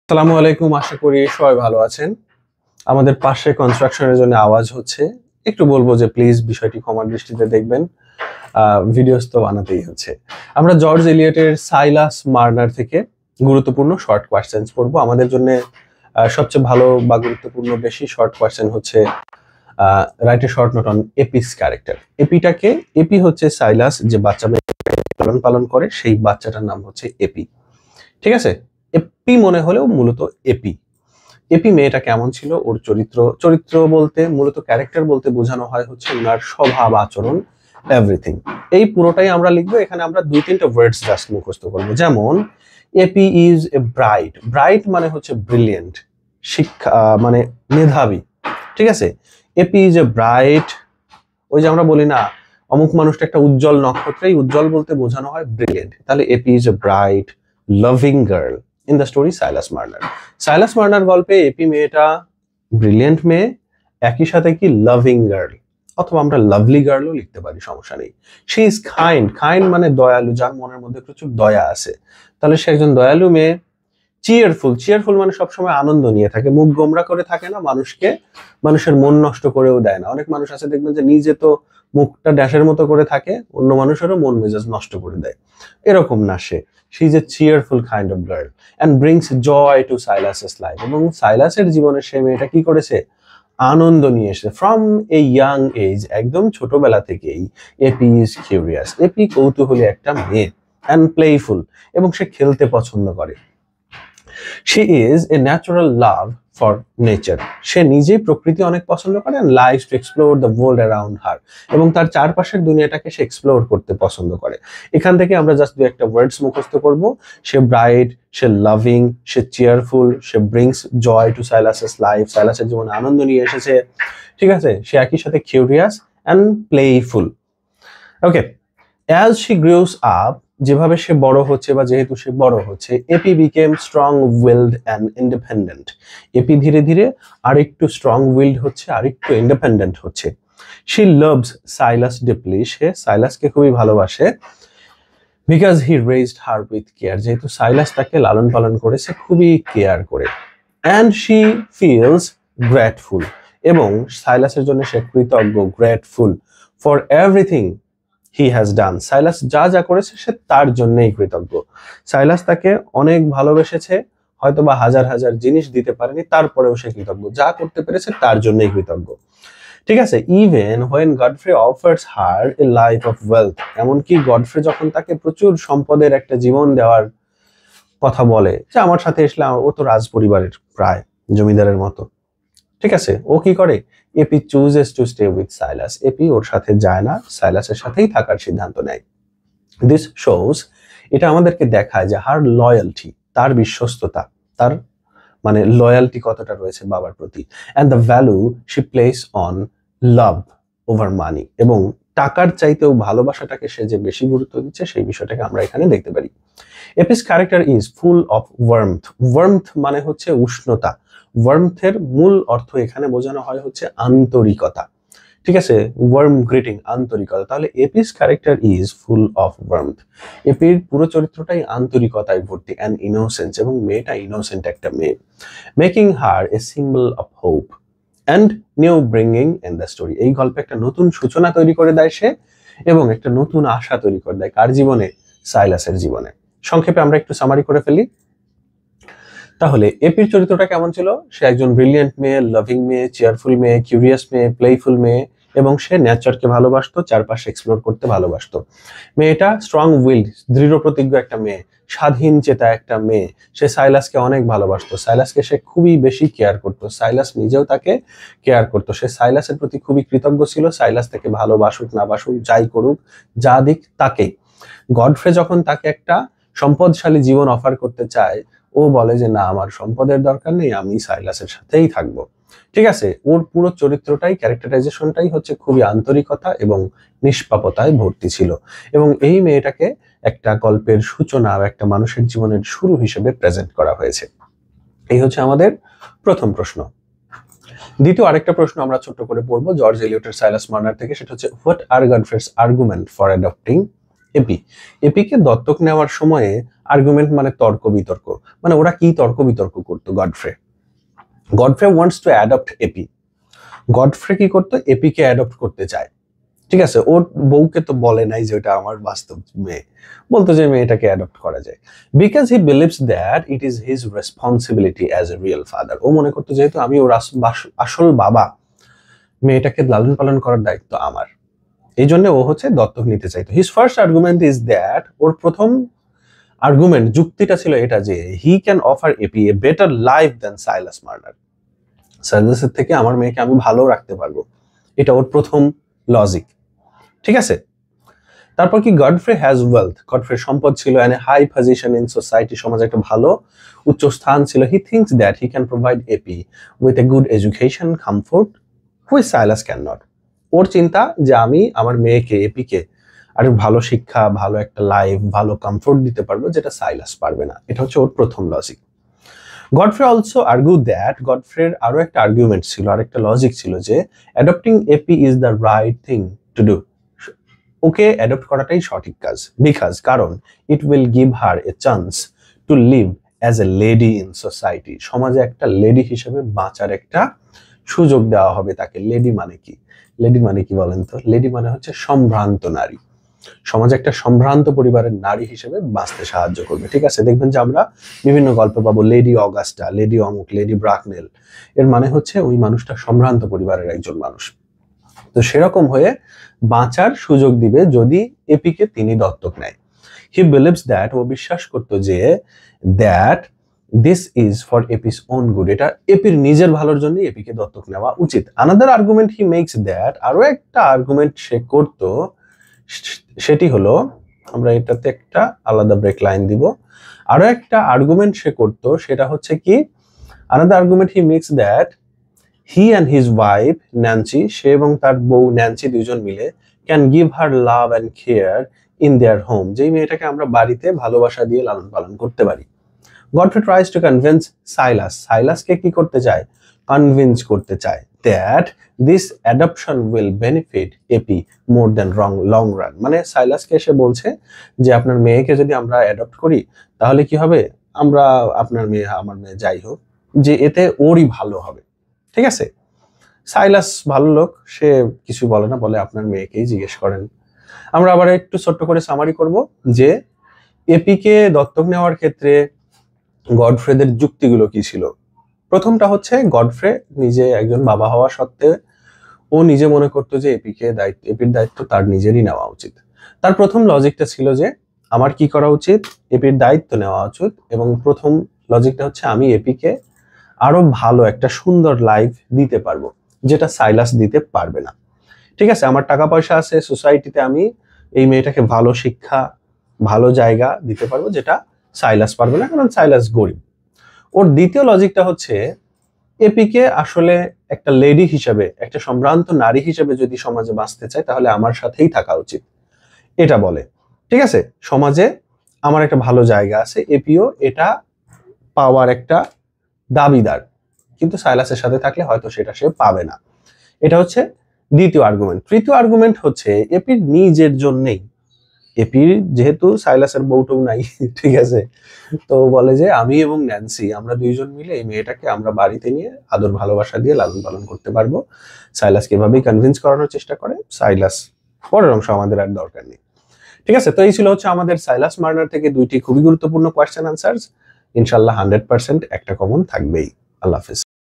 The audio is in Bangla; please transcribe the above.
আসসালামু আলাইকুম, আশা করি সবাই ভালো আছেন। আমাদের পাশে কনস্ট্রাকশনের জন্য আওয়াজ হচ্ছে, একটু বলবো যে প্লিজ বিষয়টি ক্ষমার দৃষ্টিতে দেখবেন। ভিডিওস তো বানাতেই হচ্ছে। আমরা জর্জ এলিয়টের সাইলাস মার্নার থেকে গুরুত্বপূর্ণ শর্ট কোয়েশ্চেন্স পড়বো। আমাদের জন্য সবচেয়ে ভালো বা গুরুত্বপূর্ণ বেশি শর্ট কোয়েশ্চেন হচ্ছে write a short note on Eppie's character. Eppie হচ্ছে সাইলাস যে বাচ্চা লালন পালন করে, সেই বাচ্চাটার নাম হচ্ছে এপি। ঠিক আছে, এপি মনে হলেও মূলত এপি। এপি মেয়েটা কেমন ছিল, ওর চরিত্র বলতে মূলত ক্যারেক্টার বলতে বোঝানো হয় হচ্ছে ওনার স্বভাব আচরণ, এভরিথিং। এই পুরোটাই আমরা লিখবো। এখানে আমরা 2-3টা ওয়ার্ডস জাস্ট মুখস্থ করবো। যেমন Eppie is a bright. Bright মানে হচ্ছে ব্রিলিয়েন্ট, শিক্ষা মানে মেধাবী। ঠিক আছে, এপি ইজ এ ব্রাইট। ওই যে আমরা বলি না অমুক মানুষটা একটা উজ্জ্বল নক্ষত্র, এই উজ্জ্বল বলতে বোঝানো হয় ব্রিলিয়েন্ট। তাহলে Eppie is a bright loving girl in the story Silas Marner. Silas Marner গল্পে এপি মেয়েটা ব্রিলিয়েন্ট মেয়ে, একই সাথে কি লাভিং গার্ল, অথবা আমরা লাভলি গার্লও লিখতে পারি, সমস্যা নেই। She is kind. কাইন্ড মানে দয়ালু, যার মনের মধ্যে প্রচুর দয়া আছে। তাহলে সে একজন দয়ালু মেয়ে। চিয়ারফুল। চিয়ারফুল মানে সবসময় আনন্দ নিয়ে থাকে, মুখ গোমরা করে থাকে না, মানুষের মন নষ্ট করেও দেয় না। অনেক মানুষ আছে দেখবেন যে নিজে তো মুখটা ড্যাশের মতো করে থাকে, অন্য মানুষেরও মন মেজাজ নষ্ট করে দেয়। এরকম না সে। She is a cheerful kind of girl and brings joy to Silas's life. এবং সাইলাসের জীবনে সে মেয়েটা কি করেছে, আনন্দ নিয়ে এসেছে। ফ্রম এ ইয়াং এজ, একদম ছোটবেলা থেকেই এপি ইজ কিউরিয়াস। এপি কৌতূহলী একটা মেয়ে, অ্যান্ড প্লেফুল, এবং সে খেলতে পছন্দ করে। She is a natural love for nature. সে নিজেই প্রকৃতি অনেক পছন্দ করে and likes to explore the world around her. এবং তার চারপাশের দুনিয়াটাকে সে এক্সপ্লোর করতে পছন্দ করে। এখান থেকে আমরা জাস্ট দু একটা ওয়ার্ডস মুখস্থ করব। সে ব্রাইট, সে লাভিং, সে চিয়ারফুল, সে brings joy to Silas's life. সাইলাসের জীবনে আনন্দ নিয়ে এসেছে। ঠিক আছে, সে একই সাথে curious and playful. Okay, as she grows up, যেভাবে সে বড় হচ্ছে বা যেহেতু সে বড় হচ্ছে, Eppie became strong willed and independent. Eppie ধীরে ধীরে আরেকটু স্ট্রং উইলড হচ্ছে, আরেকটু ইন্ডিপেন্ডেন্ট হচ্ছে। She loves Silas deeply. সে সাইলাসকে খুবই ভালোবাসে। Because he raised her with care. যেহেতু সাইলাস তাকে লালন পালন করেছে খুবই কেয়ার করে। And she feels grateful. এবং সাইলাসের জন্য সে কৃতজ্ঞ, grateful for everything he has done. Silas যা যা করেছে সে তার জন্যই কৃতজ্ঞ। সাইলাস তাকে অনেক ভালোবেসেছে, হয়তো বা হাজার হাজার জিনিস দিতে পারেনি, তারপরেও সে কৃতজ্ঞ। যা করতে পেরেছে তার জন্যই কৃতজ্ঞ। ঠিক আছে, even when Godfrey offers her A life of wealth. এমনকি গডফ্রে যখন তাকে প্রচুর সম্পদের একটা জীবন দেওয়ার কথা বলে, যে আমার সাথে এসলে, ও তো রাজ পরিবারের প্রায় জমিদারের মতো। ঠিক আছে, ও কি করে, Eppie chooses to stay with Silas. Eppie ওর সাথে যায় না, সাইলাসের সাথেই থাকার সিদ্ধান্ত নেয়। দিস শোজ, এটা আমাদেরকে দেখায় যে হার লয়্যালটি, তার বিশ্বস্ততা, তার মানে লয়্যালটি কতটা রয়েছে বাবার প্রতি। And the value she place on love over money. এবং টাকার চাইতেও ভালোবাসাটাকে সে যে বেশি গুরুত্ব দিচ্ছে, সেই বিষয়টাকে আমরা এখানে দেখতে পারি। Apis character is full of warmth. Warmth মানে হচ্ছে উষ্ণতা। ওয়ার্মথের মূল অর্থ এখানে বোঝানো হয় হচ্ছে আন্তরিকতা। ঠিক আছে, ওয়ার্ম গ্রিটিং, আন্তরিকতা। তাহলে Eppie's character is full of warmth. এপির পুরো চরিত্রটাই আন্তরিকতায় ভর্তি অ্যান্ড ইনোসেন্স, এবং মেয়েটা ইনোসেন্ট একটা মেয়ে। Making her a symbol of hope and new bringing in the story. এই গল্পে একটা নতুন সূচনা তৈরি করে দেয় সে, এবং একটা নতুন আশা তৈরি করে দেয়। কার জীবনে? সাইলাসের জীবনে। সংক্ষেপে আমরা একটু সামারি করে ফেলি। তাহলে এপির চরিত্রটা কেমন ছিল? সে একজন ব্রিলিয়েন্ট মেয়ে, লাভিং মেয়ে, চেয়ারফুল মেয়ে, কিউরিয়াস মেয়ে, প্লেফুল মেয়ে, এবং সে নেচারকে ভালোবাসতো, চারপাশে এক্সপ্লোর করতে ভালোবাসতো। মেয়েটা স্ট্রং উইলড, দৃঢ় প্রতিজ্ঞ একটা মেয়ে, স্বাধীন চেতা একটা মেয়ে। সে সাইলাসকে অনেক ভালোবাসতো, সাইলাসকে সে খুবই বেশি কেয়ার করতো, সাইলাস নিজেও তাকে কেয়ার করতো। সে সাইলাসের প্রতি খুবই কৃতজ্ঞ ছিল। সাইলাস তাকে ভালোবাসুক না বাসুক, যাই করুক, যা দিক তাকেই। গডফ্রে যখন তাকে একটা সম্পদশালী জীবন অফার করতে চায়, ও বলে যে না, আমার সম্পদের দরকার নেই, আমি সাইলাসের সাথেই থাকবো। ঠিক আছে, ওর পুরো চরিত্রটাই, ক্যারেক্টারাইজেশনটাই হচ্ছে খুবই আন্তরিকতা এবং নিষ্পাপতায় ভর্তি ছিল। এবং এই মেয়েটাকে একটা গল্পের সূচনা, একটা মানুষের জীবনের শুরু হিসেবে প্রেজেন্ট করা হয়েছে। এই হচ্ছে আমাদের প্রথম প্রশ্ন। দ্বিতীয় আরেকটা প্রশ্ন আমরা ছোট্ট করে পড়বো জর্জ এলিয়টের সাইলাস মার্নার থেকে। সেটা হচ্ছে, what are Godfrey's argument for adopting Eppie এপিকে দত্তক নেওয়ার সময়ে আর্গুমেন্ট মানে তর্ক বিতর্ক, মানে ওরা কি তর্ক বিতর্ক করতো। Godfrey wants to adopt Eppie. Godfrey কি করতো, এপিকে অ্যাডপ্ট করতে চায়। ঠিক আছে, ওর বউকে তো বলে নাই যে ওটা আমার বাস্তব মেয়ে, বলতো যে মেয়েটাকে অ্যাডপ্ট করা যায়। Because he believes that it is his responsibility as a real father. ও মনে করতো যেহেতু আমি ওর আসল বাবা, মেয়েটাকে লালন পালন করার দায়িত্ব আমার, এই জন্য ও হচ্ছে দত্তক নিতে চাইতো। His first argument is that, ওর প্রথম আর্গুমেন্ট যুক্তিটা ছিল এটা যে he can offer Eppie a better life than Silas Marner. সাইলাসের থেকে আমার মেয়েকে আমি ভালো রাখতে পারবো, এটা ওর প্রথম লজিক। ঠিক আছে, তারপর কি, গডফ্রে হ্যাজ ওয়েলথ, গডফ্রে সম্পদ ছিল, and a high position in society, সমাজে একটা ভালো উচ্চ স্থান ছিল। He thinks that he can provide Eppie with a good education comfort which Silas can not. ওর চিন্তা যে আমি আমার মেয়েকে এপিকে আর ভালো শিক্ষা, ভালো একটা লাইফ, ভালো কমফোর্ট দিতে পারবো, যেটা সাইলাস পারবে না। এটা হচ্ছে ওর প্রথম logic. Godfrey also argue that, গডফ্রের আরো একটা আর্গুমেন্ট ছিল, আর একটা লজিক ছিল যে adopting Eppie is the right thing to do. ওকে অ্যাডপ্ট করাটাই সঠিক কাজ। কারণ it will give her a chance to live as a lady in society. সমাজে একটা লেডি হিসেবে বাঁচার একটা সুযোগ দেওয়া হবে তাকে। লেডি মানে কি, লেডি মানে কি বলেন তো? লেডি মানে হচ্ছে সম্ভ্রান্ত নারী। সমাজে একটা সম্ভ্রান্ত পরিবারের নারী হিসেবে বাঁচতে সাহায্য করবে। ঠিক আছে, দেখবেন যে আমরা বিভিন্ন গল্প পাবো, লেডি অগাস্টা, লেডি অমুক, লেডি ব্রাকনেল। এর মানে হচ্ছে ওই মানুষটা সম্ভ্রান্ত পরিবারের একজন মানুষ। তো সেরকম হয়ে বাঁচার সুযোগ দিবে যদি এপিকে তিনি দত্তক নেয়। হি বিলিভস দ্যাট, ও বিশ্বাস করতো যে that this is for Eppie's own good, এটা এপির নিজের ভালোর জন্য এপিকে দত্তক নেওয়া উচিত। Another argument he makes that, আরো একটা আর্গুমেন্ট সে করতো, সেটি হলো, আমরা এটাতে একটা আলাদা ব্রেক লাইন দিব। আরো একটা আর্গুমেন্ট সে করতো, সেটা হচ্ছে কি, another argument he makes that he and his wife Nancy, সে এবং তার বউ ন্যান্সি দুজন মিলে can give her love and care in their home, যেই মেয়েটাকে আমরা বাড়িতে ভালোবাসা দিয়ে লালন পালন করতে পারি। গডফ্রে ট্রাইজ টু কনভিন্স সাইলাসকে কি করতে চায়, কনভিন্স করতে চায় that this adoption will benefit Eppie more than long run. মানে সাইলাসকে এসে বলছে যে আপনার মেয়েকে যদি আমরা অ্যাডপ্ট করি তাহলে কি হবে, আমরা আপনার মেয়ে আমার মেয়ে যাই হোক, যে এতে ওরই ভালো হবে। ঠিক আছে, সাইলাস ভালো লোক, সে কিছু বলে না, বলে আপনার মেয়েকেই জিজ্ঞেস করেন। আমরা আবার একটু ছোট্ট করে সামারি করব যে এপিকে দত্তক নেওয়ার ক্ষেত্রে গডফ্রেদের যুক্তিগুলো কি ছিল। প্রথমটা হচ্ছে, গডফ্রে নিজে একজন বাবা হওয়া সত্ত্বে ও নিজে মনে করতো যে এপির দায়িত্ব তার নিজেরই নেওয়া উচিত। তার প্রথম লজিকটা ছিল যে আমার কি করা উচিত, এপির দায়িত্ব নেওয়া উচিত। এবং প্রথম লজিকটা হচ্ছে আমি এপিকে আরো ভালো একটা সুন্দর লাইফ দিতে পারবো, যেটা সাইলাস দিতে পারবে না। ঠিক আছে, আমার টাকা পয়সা আছে, সোসাইটিতে আমি এই মেয়েটাকে ভালো শিক্ষা, ভালো জায়গা দিতে পারবো, যেটা সাইলাস পারবে না, কারণ সাইলাস গরিব। ওর দ্বিতীয় লজিকটা হচ্ছে এপিকে আসলে একটা লেডি হিসেবে, একটা সম্ভ্রান্ত নারী হিসেবে যদি সমাজে বাঁচতে চায় তাহলে আমার সাথেই থাকা উচিত, এটা বলে। ঠিক আছে, সমাজে আমার একটা ভালো জায়গা আছে, এপিও এটা পাওয়ার একটা দাবিদার, কিন্তু সাইলাসের সাথে থাকলে হয়তো সেটা সে পাবে না। এটা হচ্ছে দ্বিতীয় আর্গুমেন্ট। তৃতীয় আর্গুমেন্ট হচ্ছে এপির নিজের জন্যেই, এপির যেহেতু সাইলাসের বউটও নাই, ঠিক আছে, তো বলে যে আমি এবং ন্যান্সি আমরা দুইজন মিলে এই মেয়েটাকে আমরা বাড়িতে নিয়ে আদর ভালোবাসা দিয়ে লালন পালন করতে পারবো। সাইলাসকে এভাবেই কনভিন্স করানোর চেষ্টা করে। সাইলাস পরের অংশ আমাদের আর দরকার নেই। ঠিক আছে, তো এই ছিল হচ্ছে আমাদের সাইলাস মার্নার থেকে দুইটি খুবই গুরুত্বপূর্ণ কোয়েশ্চেন আনসার্স। ইনশাল্লাহ 100% একটা কমন থাকবেই। আল্লাহ হাফেজ।